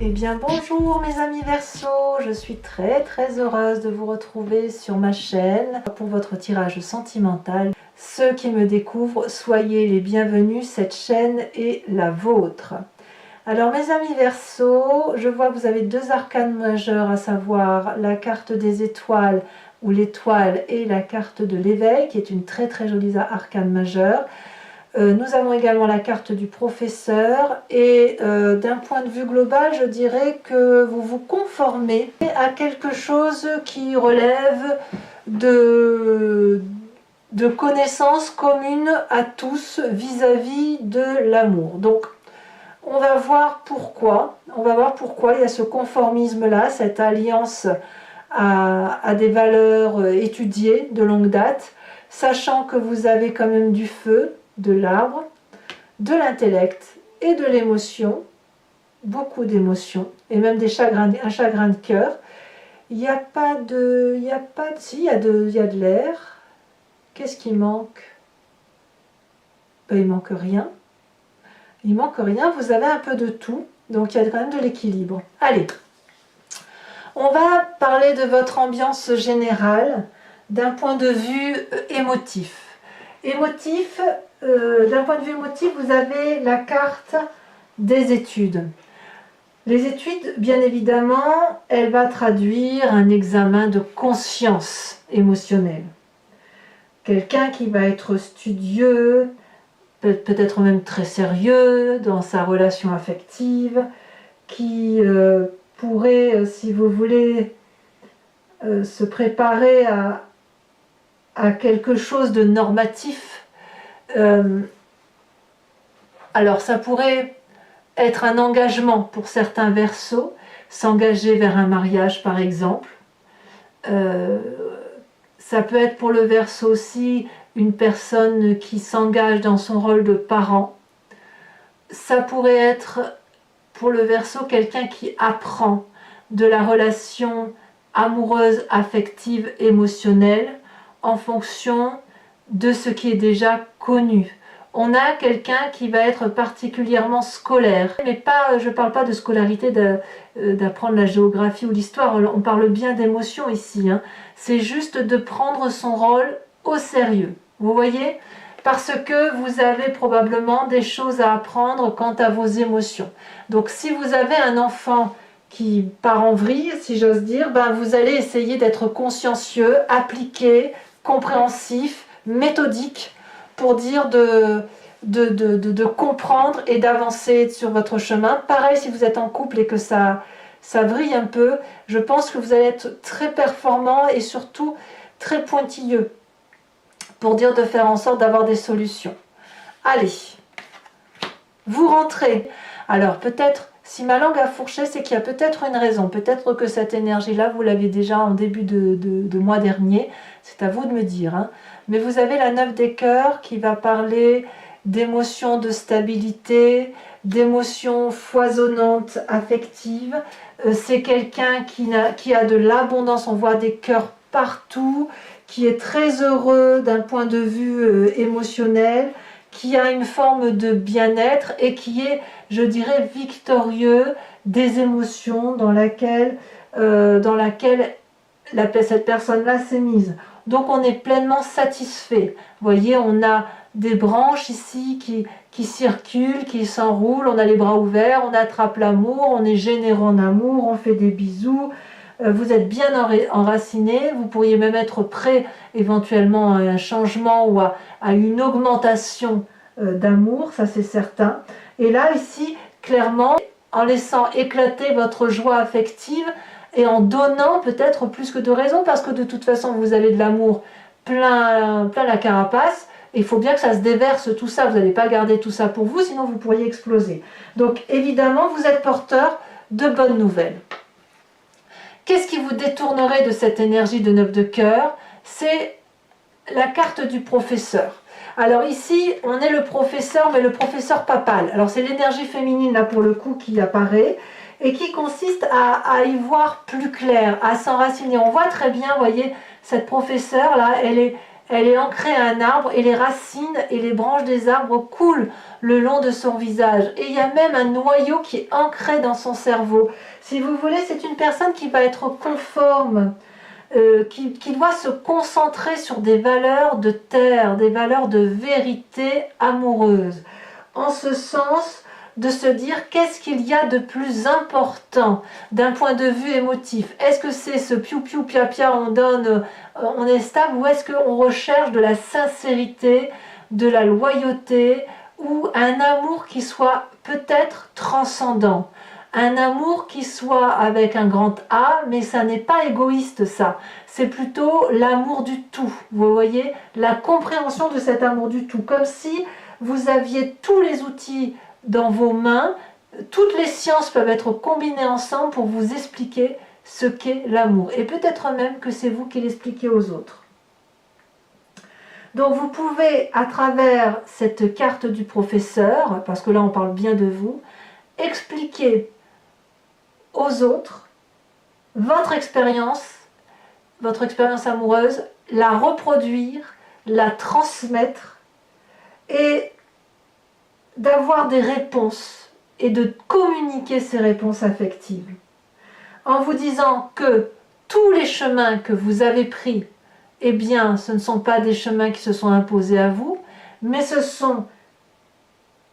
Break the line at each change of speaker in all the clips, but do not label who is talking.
Eh bien bonjour mes amis Verseau, je suis très heureuse de vous retrouver sur ma chaîne pour votre tirage sentimental. Ceux qui me découvrent, soyez les bienvenus, cette chaîne est la vôtre. Alors mes amis Verseau, je vois que vous avez deux arcanes majeures, à savoir la carte des étoiles ou l'étoile et la carte de l'éveil qui est une très jolie arcane majeure. Nous avons également la carte du professeur et d'un point de vue global, je dirais que vous vous conformez à quelque chose qui relève de connaissances communes à tous vis-à-vis de l'amour. Donc, on va voir pourquoi. Il y a ce conformisme-là, cette alliance à des valeurs étudiées de longue date, sachant que vous avez quand même du feu, de l'arbre, de l'intellect et de l'émotion, beaucoup d'émotions, et même un chagrin de cœur. Il n'y a pas de... Si, il y a de l'air. Qu'est-ce qui manque? Ben, il manque rien. Il manque rien, vous avez un peu de tout, donc il y a quand même de l'équilibre. Allez, on va parler de votre ambiance générale d'un point de vue émotif. D'un point de vue émotif, vous avez la carte des études. Les études, bien évidemment, elle va traduire un examen de conscience émotionnelle. Quelqu'un qui va être studieux, peut-être même très sérieux dans sa relation affective, qui pourrait, si vous voulez, se préparer à quelque chose de normatif. Alors ça pourrait être un engagement pour certains Verseaux, s'engager vers un mariage par exemple. Ça peut être pour le Verseau aussi une personne qui s'engage dans son rôle de parent. Ça pourrait être pour le Verseau quelqu'un qui apprend de la relation amoureuse, affective, émotionnelle en fonction de ce qui est déjà connu. On a quelqu'un qui va être particulièrement scolaire, mais pas, je ne parle pas de scolarité, d'apprendre la géographie ou l'histoire, on parle bien d'émotion ici, hein. C'est juste de prendre son rôle au sérieux, vous voyez, parce que vous avez probablement des choses à apprendre quant à vos émotions. Donc si vous avez un enfant qui part en vrille, si j'ose dire, ben vous allez essayer d'être consciencieux, appliqué, compréhensif, méthodique, pour dire de comprendre et d'avancer sur votre chemin. Pareil, si vous êtes en couple et que ça vrille un peu, je pense que vous allez être très performant et surtout très pointilleux pour dire de faire en sorte d'avoir des solutions. Allez, vous rentrez. Alors peut-être, si ma langue a fourché, c'est qu'il y a peut-être une raison. Peut-être que cette énergie-là, vous l'avez déjà en début de mois dernier. C'est à vous de me dire, hein. Mais vous avez la 9 des cœurs qui va parler d'émotions de stabilité, d'émotions foisonnantes affectives. C'est quelqu'un qui a de l'abondance, on voit des cœurs partout, qui est très heureux d'un point de vue émotionnel, qui a une forme de bien-être et qui est, je dirais, victorieux des émotions dans laquelle cette personne-là s'est mise. Donc on est pleinement satisfait. Vous voyez, on a des branches ici qui circulent, qui s'enroulent, on a les bras ouverts, on attrape l'amour, on est généreux en amour, on fait des bisous. Vous êtes bien enraciné, vous pourriez même être prêt éventuellement à un changement ou à une augmentation d'amour, ça c'est certain. Et là, ici, clairement, en laissant éclater votre joie affective, et en donnant peut-être plus que de raison, parce que de toute façon vous avez de l'amour plein la carapace, et il faut bien que ça se déverse tout ça, vous n'allez pas garder tout ça pour vous, sinon vous pourriez exploser. Donc évidemment vous êtes porteur de bonnes nouvelles. Qu'est-ce qui vous détournerait de cette énergie de 9 de cœur? C'est la carte du professeur. Alors ici on est le professeur, mais le professeur papal. Alors c'est l'énergie féminine là pour le coup qui apparaît, et qui consiste à y voir plus clair, à s'enraciner. On voit très bien, vous voyez, cette professeure là, Elle est ancrée à un arbre et les racines et les branches des arbres coulent le long de son visage. Et il y a même un noyau qui est ancré dans son cerveau. Si vous voulez, c'est une personne qui va être conforme, qui doit se concentrer sur des valeurs de terre, des valeurs de vérité amoureuse. En ce sens, de se dire qu'est-ce qu'il y a de plus important d'un point de vue émotif. Est-ce que c'est ce piou-piou, pia-pia, on donne, on est stable, ou est-ce qu'on recherche de la sincérité, de la loyauté, ou un amour qui soit peut-être transcendant, un amour qui soit avec un grand A, mais ça n'est pas égoïste ça, c'est plutôt l'amour du tout, vous voyez, la compréhension de cet amour du tout, comme si vous aviez tous les outils dans vos mains, toutes les sciences peuvent être combinées ensemble pour vous expliquer ce qu'est l'amour. Et peut-être même que c'est vous qui l'expliquez aux autres. Donc vous pouvez, à travers cette carte du professeur, parce que là on parle bien de vous, expliquer aux autres votre expérience amoureuse, la reproduire, la transmettre et d'avoir des réponses et de communiquer ces réponses affectives en vous disant que tous les chemins que vous avez pris, eh bien, ce ne sont pas des chemins qui se sont imposés à vous, mais ce sont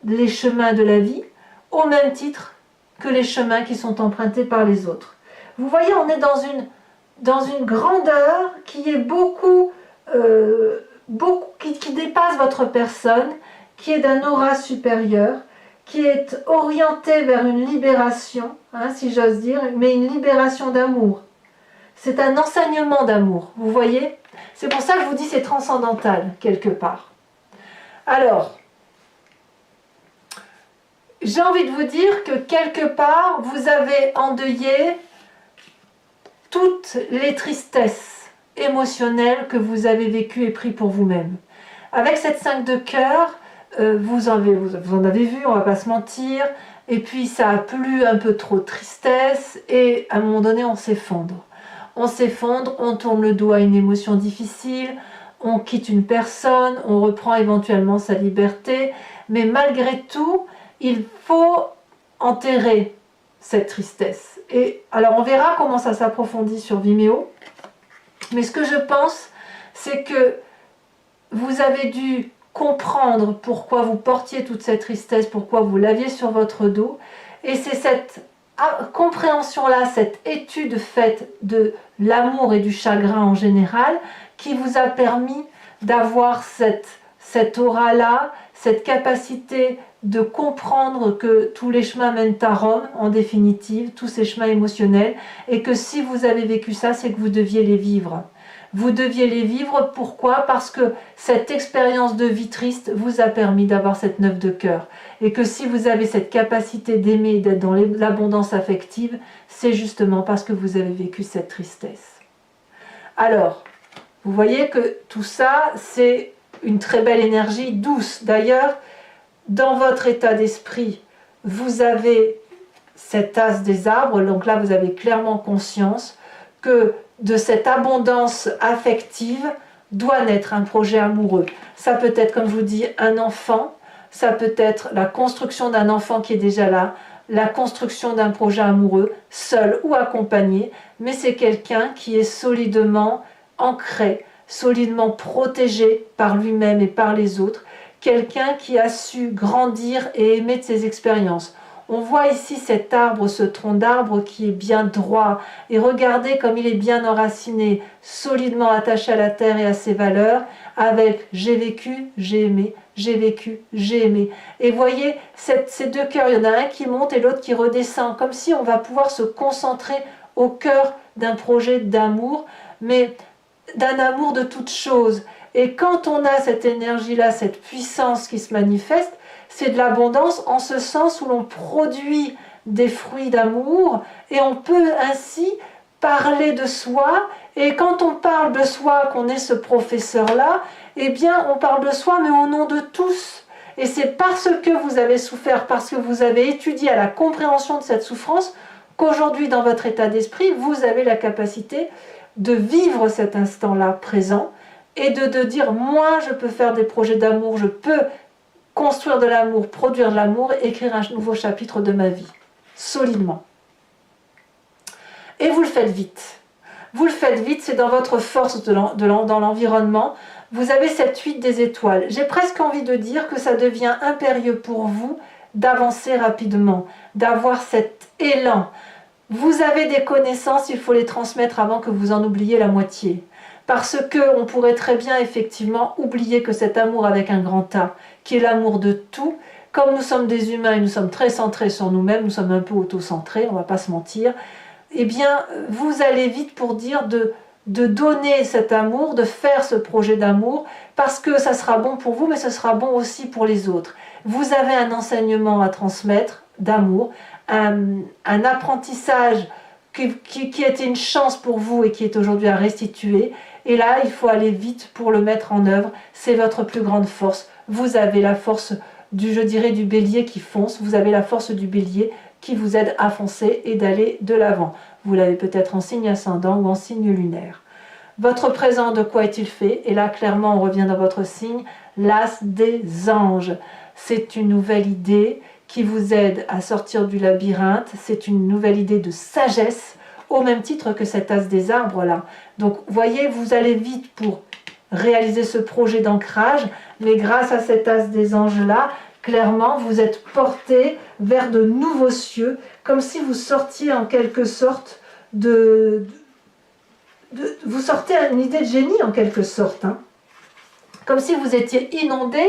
les chemins de la vie, au même titre que les chemins qui sont empruntés par les autres. Vous voyez, on est dans une grandeur qui est qui dépasse votre personne, qui est d'un aura supérieur, qui est orientée vers une libération, si j'ose dire, mais une libération d'amour. C'est un enseignement d'amour, vous voyez? C'est pour ça que je vous dis c'est transcendantal, quelque part. Alors, j'ai envie de vous dire que quelque part, vous avez endeuillé toutes les tristesses émotionnelles que vous avez vécues et prises pour vous-même. Avec cette 5 de cœur, vous en avez vu, on va pas se mentir, et puis ça a plu un peu trop de tristesse, et à un moment donné on s'effondre. On s'effondre, on tourne le dos à une émotion difficile, on quitte une personne, on reprend éventuellement sa liberté, mais malgré tout, il faut enterrer cette tristesse. Et alors on verra comment ça s'approfondit sur Vimeo, mais ce que je pense, c'est que vous avez dû comprendre pourquoi vous portiez toute cette tristesse, pourquoi vous l'aviez sur votre dos, et c'est cette compréhension-là, cette étude faite de l'amour et du chagrin en général, qui vous a permis d'avoir cette aura-là, cette capacité de comprendre que tous les chemins mènent à Rome, en définitive, tous ces chemins émotionnels, et que si vous avez vécu ça, c'est que vous deviez les vivre. Vous deviez les vivre, pourquoi? Parce que cette expérience de vie triste vous a permis d'avoir cette 9 de cœur. Et que si vous avez cette capacité d'aimer et d'être dans l'abondance affective, c'est justement parce que vous avez vécu cette tristesse. Alors, vous voyez que tout ça, c'est une très belle énergie douce. D'ailleurs, dans votre état d'esprit, vous avez cet as des arbres, donc là vous avez clairement conscience que de cette abondance affective doit naître un projet amoureux. Ça peut être, comme je vous dis, un enfant, ça peut être la construction d'un enfant qui est déjà là, la construction d'un projet amoureux, seul ou accompagné, mais c'est quelqu'un qui est solidement ancré, solidement protégé par lui-même et par les autres, quelqu'un qui a su grandir et aimer de ses expériences. On voit ici cet arbre, ce tronc d'arbre qui est bien droit. Et regardez comme il est bien enraciné, solidement attaché à la terre et à ses valeurs, avec « j'ai vécu, j'ai aimé, j'ai vécu, j'ai aimé ». Et voyez, ces deux cœurs, il y en a un qui monte et l'autre qui redescend, comme si on va pouvoir se concentrer au cœur d'un projet d'amour, mais d'un amour de toute chose. Et quand on a cette énergie-là, cette puissance qui se manifeste, c'est de l'abondance en ce sens où l'on produit des fruits d'amour et on peut ainsi parler de soi. Et quand on parle de soi, qu'on est ce professeur-là, eh bien on parle de soi mais au nom de tous. Et c'est parce que vous avez souffert, parce que vous avez étudié à la compréhension de cette souffrance, qu'aujourd'hui dans votre état d'esprit, vous avez la capacité de vivre cet instant-là présent et de dire moi je peux faire des projets d'amour, je peux construire de l'amour, produire de l'amour, écrire un nouveau chapitre de ma vie, solidement. Et vous le faites vite. Vous le faites vite, c'est dans votre force dans l'environnement. Vous avez cette fuite des étoiles. J'ai presque envie de dire que ça devient impérieux pour vous d'avancer rapidement, d'avoir cet élan. Vous avez des connaissances, il faut les transmettre avant que vous en oubliez la moitié. Parce qu'on pourrait très bien effectivement oublier que cet amour avec un grand A, qui est l'amour de tout, comme nous sommes des humains et nous sommes très centrés sur nous-mêmes, nous sommes un peu auto-centrés, on ne va pas se mentir, eh bien vous allez vite pour dire de donner cet amour, de faire ce projet d'amour, parce que ça sera bon pour vous, mais ce sera bon aussi pour les autres. Vous avez un enseignement à transmettre d'amour, un apprentissage qui était une chance pour vous et qui est aujourd'hui à restituer. Et là, il faut aller vite pour le mettre en œuvre. C'est votre plus grande force. Vous avez la force je dirais, du bélier qui fonce. Vous avez la force du bélier qui vous aide à foncer et d'aller de l'avant. Vous l'avez peut-être en signe ascendant ou en signe lunaire. Votre présent, de quoi est-il fait? Et là, clairement, on revient dans votre signe. L'as des anges. C'est une nouvelle idée qui vous aide à sortir du labyrinthe. C'est une nouvelle idée de sagesse, au même titre que cet as des arbres là. Donc, voyez, vous allez vite pour réaliser ce projet d'ancrage, mais grâce à cet as des anges là, clairement, vous êtes porté vers de nouveaux cieux, comme si vous sortiez en quelque sorte vous sortez à une idée de génie en quelque sorte, hein. Comme si vous étiez inondé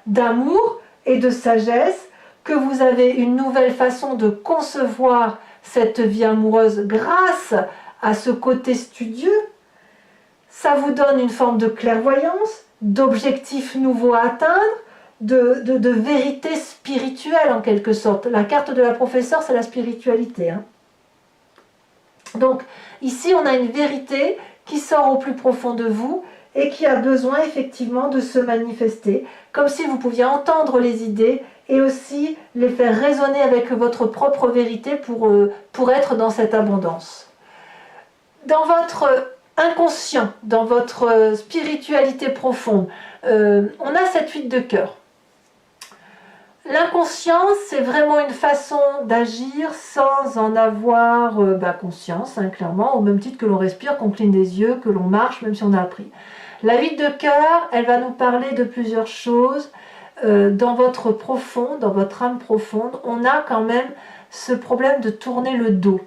d'amour et de sagesse, que vous avez une nouvelle façon de concevoir cette vie amoureuse grâce à ce côté studieux. Ça vous donne une forme de clairvoyance, d'objectifs nouveaux à atteindre, de vérité spirituelle en quelque sorte. La carte de la professeure, c'est la spiritualité, hein. Donc ici, on a une vérité qui sort au plus profond de vous et qui a besoin effectivement de se manifester, comme si vous pouviez entendre les idées et aussi les faire résonner avec votre propre vérité pour être dans cette abondance. Dans votre inconscient, dans votre spiritualité profonde, on a cette fuite de cœur. L'inconscience, c'est vraiment une façon d'agir sans en avoir conscience, hein, clairement, au même titre que l'on respire, qu'on cligne des yeux, que l'on marche, même si on a appris. La fuite de cœur, elle va nous parler de plusieurs choses. Dans votre profond, dans votre âme profonde, on a quand même ce problème de tourner le dos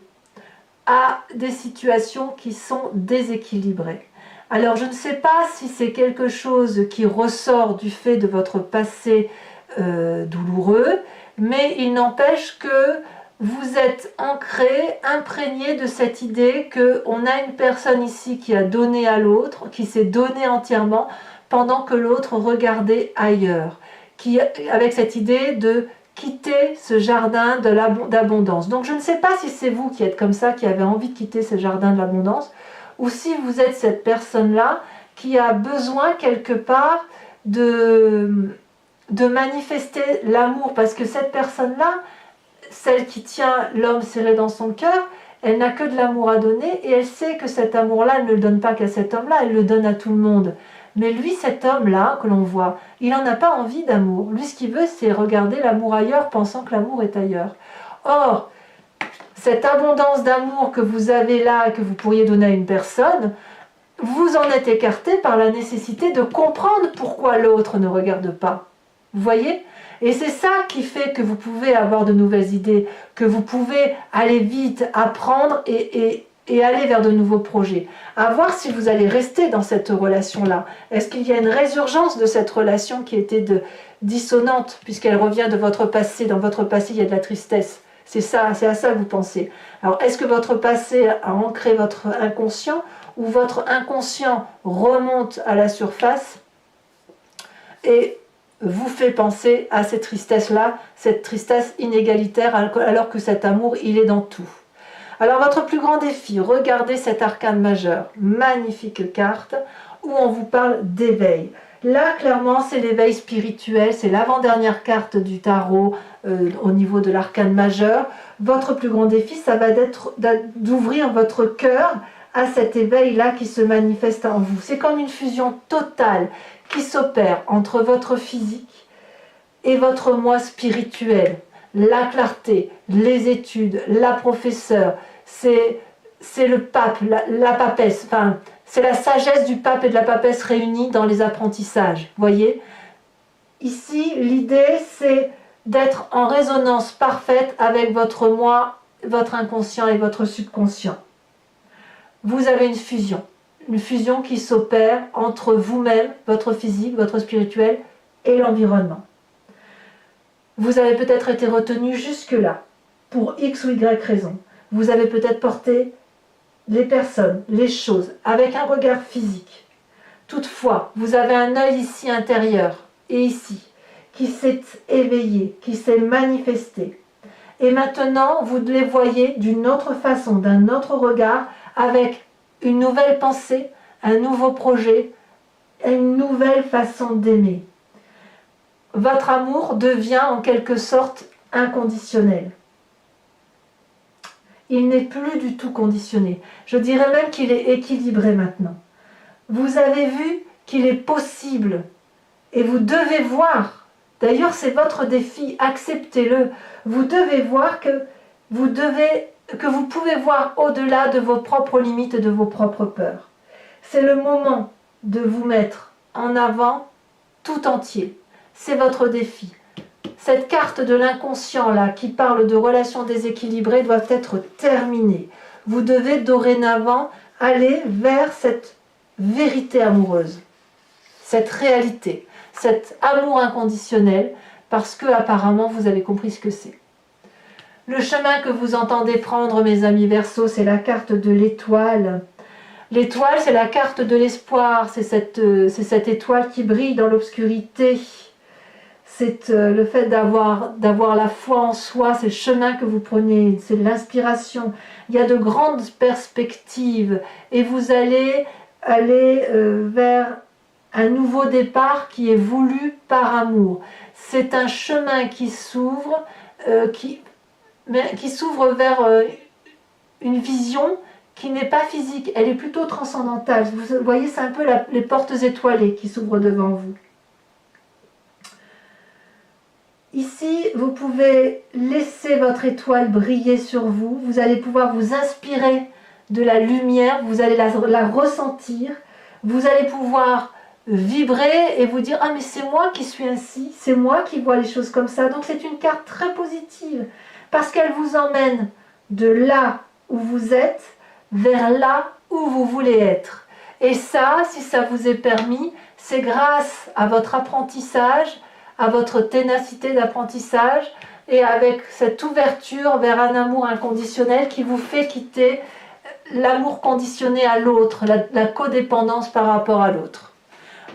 à des situations qui sont déséquilibrées. Alors je ne sais pas si c'est quelque chose qui ressort du fait de votre passé douloureux, mais il n'empêche que vous êtes ancré, imprégné de cette idée qu'on a une personne ici qui a donné à l'autre, qui s'est donné entièrement, pendant que l'autre regardait ailleurs, avec cette idée de quitter ce jardin d'abondance. Donc je ne sais pas si c'est vous qui êtes comme ça, qui avez envie de quitter ce jardin de l'abondance, ou si vous êtes cette personne-là qui a besoin quelque part de manifester l'amour, parce que cette personne-là, celle qui tient l'homme serré dans son cœur, elle n'a que de l'amour à donner et elle sait que cet amour-là, elle ne le donne pas qu'à cet homme-là, elle le donne à tout le monde. Mais lui, cet homme-là que l'on voit, il n'en a pas envie d'amour. Lui, ce qu'il veut, c'est regarder l'amour ailleurs, pensant que l'amour est ailleurs. Or, cette abondance d'amour que vous avez là et que vous pourriez donner à une personne, vous en êtes écarté par la nécessité de comprendre pourquoi l'autre ne regarde pas. Vous voyez? Et c'est ça qui fait que vous pouvez avoir de nouvelles idées, que vous pouvez aller vite, apprendre et aller vers de nouveaux projets. À voir si vous allez rester dans cette relation-là. Est-ce qu'il y a une résurgence de cette relation qui était dissonante, puisqu'elle revient de votre passé? Dans votre passé, il y a de la tristesse. C'est ça, c'est à ça que vous pensez. Alors, est-ce que votre passé a ancré votre inconscient, ou votre inconscient remonte à la surface et vous fait penser à cette tristesse-là, cette tristesse inégalitaire, alors que cet amour, il est dans tout. Alors votre plus grand défi, regardez cet arcane majeur, magnifique carte, où on vous parle d'éveil. Là, clairement, c'est l'éveil spirituel, c'est l'avant-dernière carte du tarot au niveau de l'arcane majeur. Votre plus grand défi, ça va être d'ouvrir votre cœur à cet éveil-là qui se manifeste en vous. C'est comme une fusion totale qui s'opère entre votre physique et votre moi spirituel. La clarté, les études, la professeure, c'est le pape, la papesse, enfin, c'est la sagesse du pape et de la papesse réunis dans les apprentissages, voyez. Ici, l'idée, c'est d'être en résonance parfaite avec votre moi, votre inconscient et votre subconscient. Vous avez une fusion qui s'opère entre vous-même, votre physique, votre spirituel et l'environnement. Vous avez peut-être été retenu jusque-là, pour X ou Y raison. Vous avez peut-être porté les personnes, les choses, avec un regard physique. Toutefois, vous avez un œil ici intérieur, et ici, qui s'est éveillé, qui s'est manifesté. Et maintenant, vous les voyez d'une autre façon, d'un autre regard, avec une nouvelle pensée, un nouveau projet, une nouvelle façon d'aimer. Votre amour devient en quelque sorte inconditionnel. Il n'est plus du tout conditionné. Je dirais même qu'il est équilibré maintenant. Vous avez vu qu'il est possible et vous devez voir. D'ailleurs, c'est votre défi, acceptez-le. Vous devez voir que vous pouvez voir au-delà de vos propres limites et de vos propres peurs. C'est le moment de vous mettre en avant tout entier. C'est votre défi. Cette carte de l'inconscient là qui parle de relations déséquilibrées doit être terminée. Vous devez dorénavant aller vers cette vérité amoureuse, cette réalité, cet amour inconditionnel, parce que apparemment vous avez compris ce que c'est. Le chemin que vous entendez prendre, mes amis Verseaux, c'est la carte de l'étoile. L'étoile, c'est la carte de l'espoir, c'est cette étoile qui brille dans l'obscurité. C'est le fait d'avoir la foi en soi, c'est le chemin que vous prenez, c'est l'inspiration. Il y a de grandes perspectives et vous allez aller vers un nouveau départ qui est voulu par amour. C'est un chemin qui s'ouvre vers une vision qui n'est pas physique, elle est plutôt transcendantale. Vous voyez, c'est un peu les portes étoilées qui s'ouvrent devant vous. Ici, vous pouvez laisser votre étoile briller sur vous. Vous allez pouvoir vous inspirer de la lumière. Vous allez la ressentir. Vous allez pouvoir vibrer et vous dire « Ah, mais c'est moi qui suis ainsi. C'est moi qui vois les choses comme ça. » Donc, c'est une carte très positive parce qu'elle vous emmène de là où vous êtes vers là où vous voulez être. Et ça, si ça vous est permis, c'est grâce à votre apprentissage, à votre ténacité d'apprentissage et avec cette ouverture vers un amour inconditionnel qui vous fait quitter l'amour conditionné à l'autre, la codépendance par rapport à l'autre.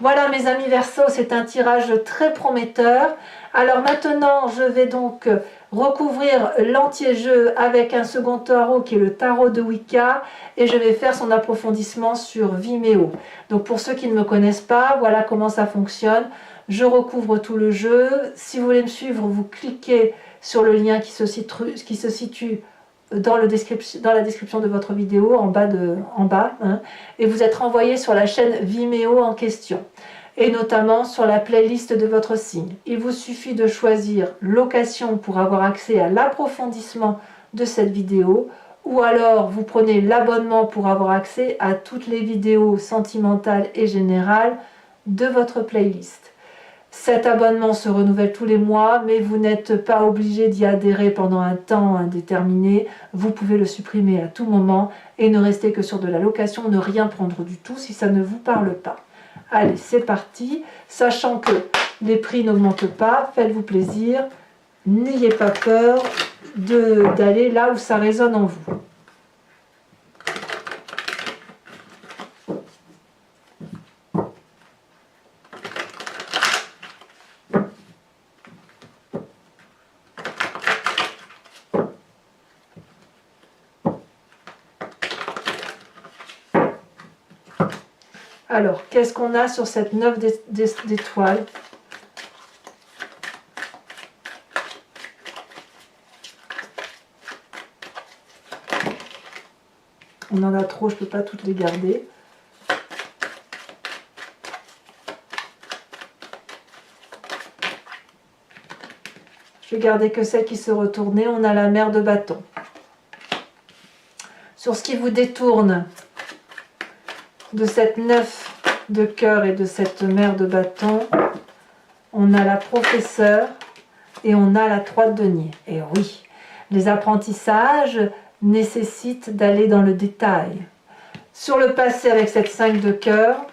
Voilà mes amis Verseaux, c'est un tirage très prometteur. Alors maintenant, je vais donc recouvrir l'anti-jeu avec un second tarot qui est le tarot de Wicca et je vais faire son approfondissement sur Vimeo. Donc pour ceux qui ne me connaissent pas, voilà comment ça fonctionne. Je recouvre tout le jeu. Si vous voulez me suivre, vous cliquez sur le lien qui se situe dans la description de votre vidéo, en bas, hein, et vous êtes renvoyé sur la chaîne Vimeo en question, et notamment sur la playlist de votre signe. Il vous suffit de choisir location pour avoir accès à l'approfondissement de cette vidéo, ou alors vous prenez l'abonnement pour avoir accès à toutes les vidéos sentimentales et générales de votre playlist. Cet abonnement se renouvelle tous les mois, mais vous n'êtes pas obligé d'y adhérer pendant un temps indéterminé. Vous pouvez le supprimer à tout moment et ne rester que sur de la location, ne rien prendre du tout si ça ne vous parle pas. Allez, c'est parti. Sachant que les prix n'augmentent pas, faites-vous plaisir. N'ayez pas peur d'aller là où ça résonne en vous. Alors, qu'est-ce qu'on a sur cette 9 d'étoiles? On en a trop, je ne peux pas toutes les garder. Je vais garder que celle qui se retournait. On a la mère de bâton. Sur ce qui vous détourne de cette 9 de cœur et de cette mère de bâton, on a la professeure et on a la 3 de denier. Et oui, les apprentissages nécessitent d'aller dans le détail. Sur le passé avec cette 5 de cœur,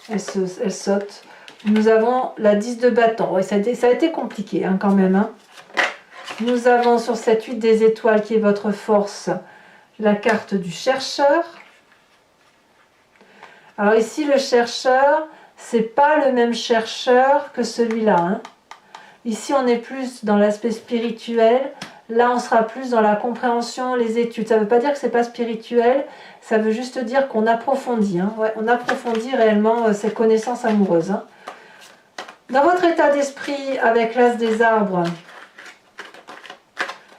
elle saute. Nous avons la 10 de bâton. Ouais, ça a été compliqué hein, quand même. Hein. Nous avons sur cette 8 des étoiles qui est votre force, la carte du chercheur. Alors ici, le chercheur, c'est pas le même chercheur que celui-là. Hein. Ici, on est plus dans l'aspect spirituel. Là, on sera plus dans la compréhension, les études. Ça ne veut pas dire que c'est pas spirituel, ça veut juste dire qu'on approfondit. Hein. Ouais, on approfondit réellement ces connaissances amoureuses. Hein. Dans votre état d'esprit, avec l'as des arbres,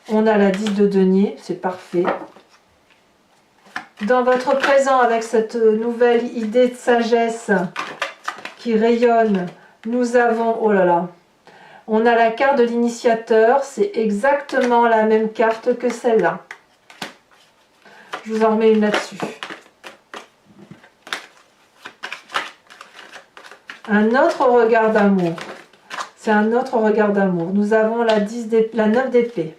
on a la 10 de denier, c'est parfait. Dans votre présent, avec cette nouvelle idée de sagesse qui rayonne, nous avons, oh là là, on a la carte de l'initiateur, c'est exactement la même carte que celle-là. Je vous en remets une là-dessus. Un autre regard d'amour. C'est un autre regard d'amour. Nous avons la 9 d'épée.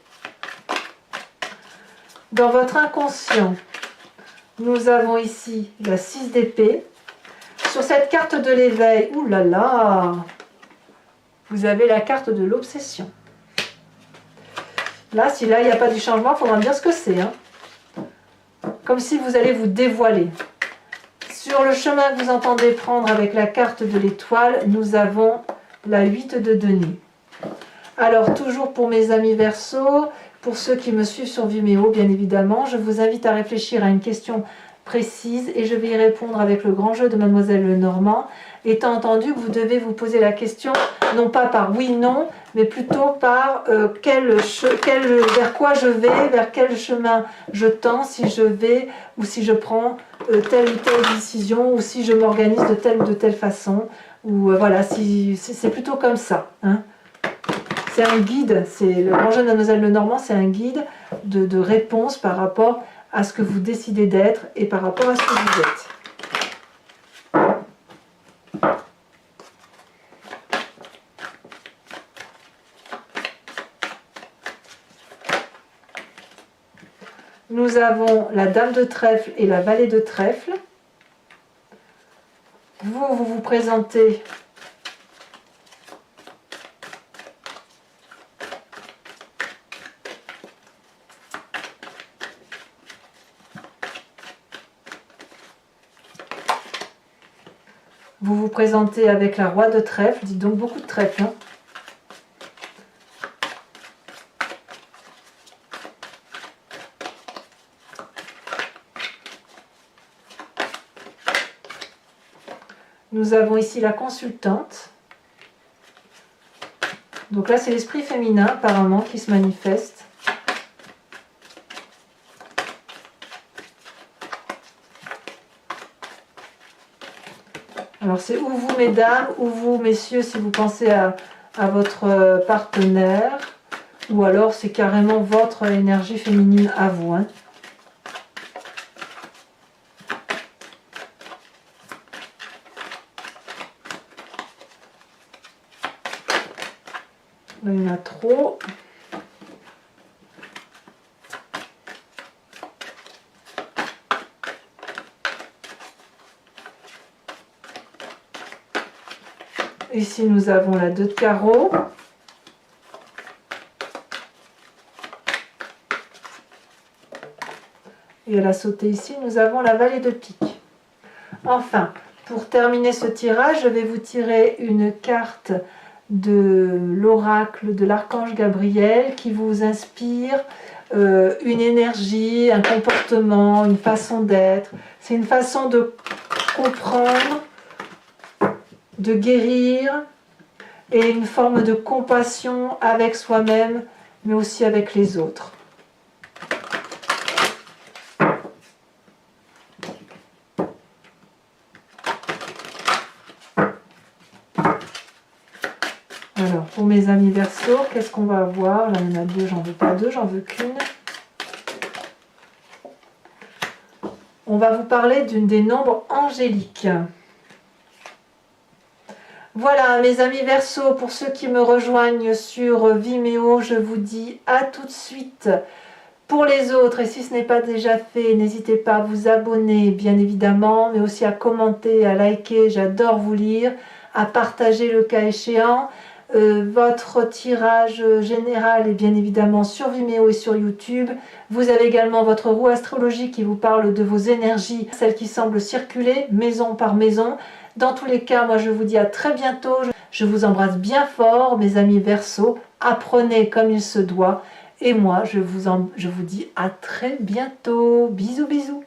Dans votre inconscient, nous avons ici la 6 d'épée. Sur cette carte de l'éveil, oulala, vous avez la carte de l'obsession. Là, si là, il n'y a pas du changement, il faudra me dire ce que c'est. Hein. Comme si vous allez vous dévoiler. Sur le chemin que vous entendez prendre avec la carte de l'étoile, nous avons la 8 de denier. Alors, toujours pour mes amis Verseau, pour ceux qui me suivent sur Vimeo, bien évidemment, je vous invite à réfléchir à une question précise et je vais y répondre avec le grand jeu de Mademoiselle Lenormand, étant entendu que vous devez vous poser la question, non pas par oui, non, mais plutôt par vers quoi je vais, vers quel chemin je tends, si je vais ou si je prends telle ou telle décision, ou si je m'organise de telle ou de telle façon, ou voilà, c'est plutôt comme ça. Hein. C'est un guide, c'est le grand jeu de Mademoiselle Lenormand, c'est un guide de réponse par rapport à ce que vous décidez d'être et par rapport à ce que vous êtes. Nous avons la dame de trèfle et la valet de trèfle. Vous vous présentez avec la roi de trèfle, dites donc beaucoup de trèfle. Hein. Nous avons ici la consultante. Donc là, c'est l'esprit féminin apparemment qui se manifeste. Alors c'est ou vous mesdames, ou vous messieurs si vous pensez à votre partenaire, ou alors c'est carrément votre énergie féminine à vous. Hein. Là, il y en a trop. Ici, nous avons la 2 de carreau. Et à la sauter ici, nous avons la valet de pique. Enfin, pour terminer ce tirage, je vais vous tirer une carte de l'oracle de l'archange Gabriel qui vous inspire une énergie, un comportement, une façon d'être. C'est une façon de comprendre, de guérir et une forme de compassion avec soi-même mais aussi avec les autres. pour mes amis Verseau, qu'est-ce qu'on va avoir? Là, il y en a deux, j'en veux pas deux, j'en veux qu'une. On va vous parler d'une des nombres angéliques. Voilà, mes amis Verseau, pour ceux qui me rejoignent sur Vimeo, je vous dis à tout de suite. Pour les autres, et si ce n'est pas déjà fait, n'hésitez pas à vous abonner, bien évidemment, mais aussi à commenter, à liker, j'adore vous lire, à partager le cas échéant. Votre tirage général est bien évidemment sur Vimeo et sur YouTube. Vous avez également votre roue astrologique qui vous parle de vos énergies, celles qui semblent circuler maison par maison. Dans tous les cas, moi je vous dis à très bientôt. Je vous embrasse bien fort, mes amis Verseau. Apprenez comme il se doit. Et moi, je vous dis à très bientôt. Bisous, bisous.